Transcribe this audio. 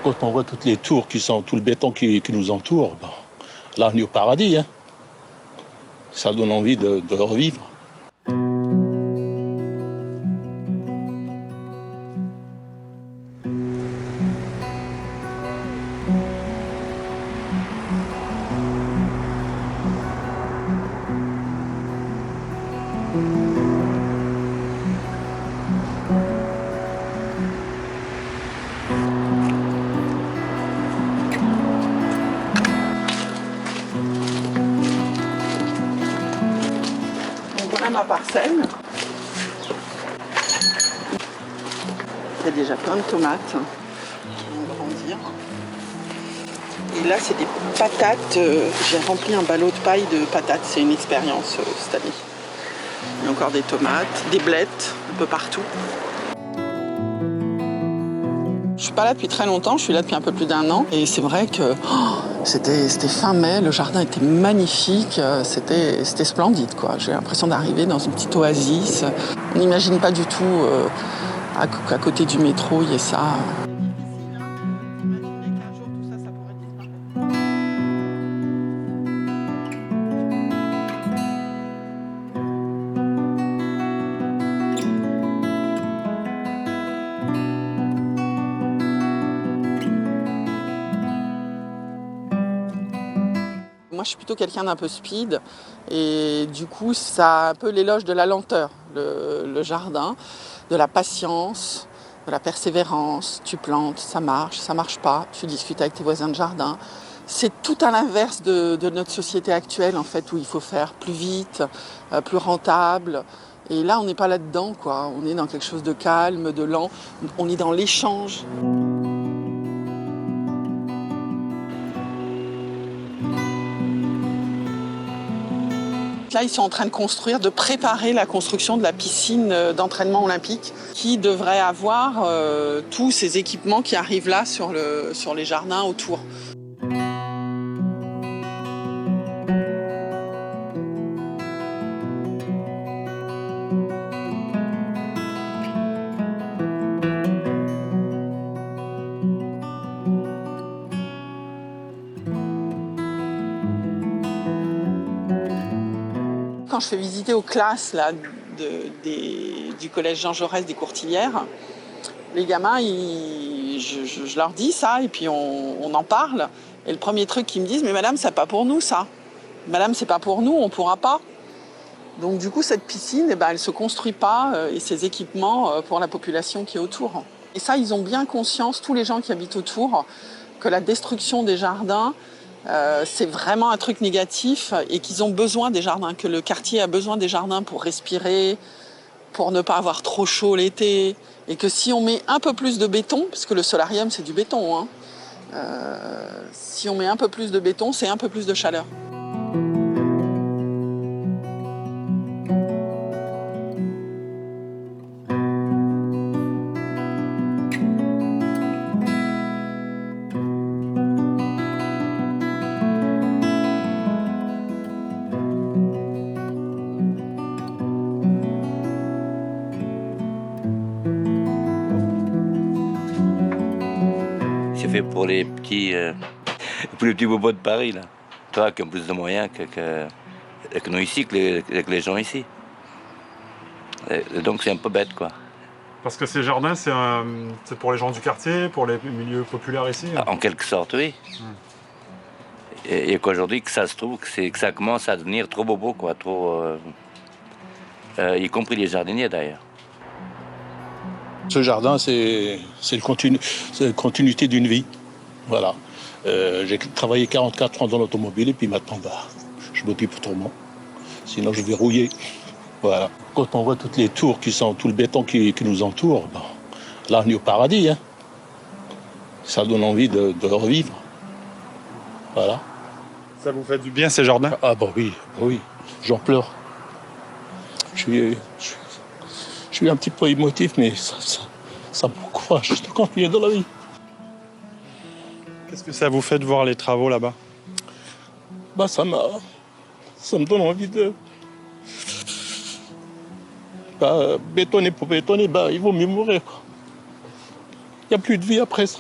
Quand on voit toutes les tours tout le béton qui nous entoure, ben, là on est au paradis. Hein. Ça donne envie de revivre. Voilà ma parcelle. Il y a déjà plein de tomates qui vont grandir. Et là, c'est des patates. J'ai rempli un ballot de paille de patates. C'est une expérience cette année. Il y a encore des tomates, des blettes un peu partout. Je suis pas là depuis très longtemps, je suis là depuis un peu plus d'1 an. Et c'est vrai que c'était fin mai, le jardin était magnifique, c'était splendide, quoi. J'ai l'impression d'arriver dans une petite oasis. On n'imagine pas du tout à côté du métro, il y a ça. Moi, je suis plutôt quelqu'un d'un peu speed et du coup, ça a un peu l'éloge de la lenteur, le jardin, de la patience, de la persévérance. Tu plantes, ça marche pas, tu discutes avec tes voisins de jardin. C'est tout à l'inverse de notre société actuelle, en fait, où il faut faire plus vite, plus rentable. Et là, on n'est pas là-dedans, quoi. On est dans quelque chose de calme, de lent. On est dans l'échange. Là, ils sont en train de préparer la construction de la piscine d'entraînement olympique qui devrait avoir tous ces équipements qui arrivent là sur les jardins autour. Quand je fais visiter aux classes là, du collège Jean Jaurès des Courtilières, les gamins, je leur dis ça et puis on en parle. Et le premier truc qu'ils me disent, mais madame, c'est pas pour nous ça. Madame, c'est pas pour nous, on pourra pas. Donc du coup, cette piscine, elle ne se construit pas et ces équipements pour la population qui est autour. Et ça, ils ont bien conscience, tous les gens qui habitent autour, que la destruction des jardins, c'est vraiment un truc négatif et qu'ils ont besoin des jardins, que le quartier a besoin des jardins pour respirer, pour ne pas avoir trop chaud l'été. Et que si on met un peu plus de béton, parce que le solarium c'est du béton, hein, si on met un peu plus de béton, c'est un peu plus de chaleur. C'est fait pour les petits bobos de Paris, là. Toi, qui ont plus de moyens que nous ici, que les gens ici. Et donc c'est un peu bête, quoi. Parce que ces jardins, c'est pour les gens du quartier, pour les milieux populaires ici? En quelque sorte, oui. Et qu'aujourd'hui, que ça se trouve, que ça commence à devenir trop bobo, quoi. Y compris les jardiniers, d'ailleurs. Ce jardin, c'est la continuité d'une vie. Voilà. J'ai travaillé 44 ans dans l'automobile et puis maintenant, je m'occupe autrement. Sinon, je vais rouiller. Voilà. Quand on voit toutes les tours tout le béton qui nous entoure, là, on est au paradis. Hein. Ça donne envie de revivre. Voilà. Ça vous fait du bien, ces jardins? Ah oui, j'en pleure. Je suis un petit peu émotif, mais ça m'encourage de continuer dans la vie. Qu'est-ce que ça vous fait de voir les travaux là-bas? Ça me donne envie de... bétonner pour bétonner, il vaut mieux mourir. Il n'y a plus de vie après ça.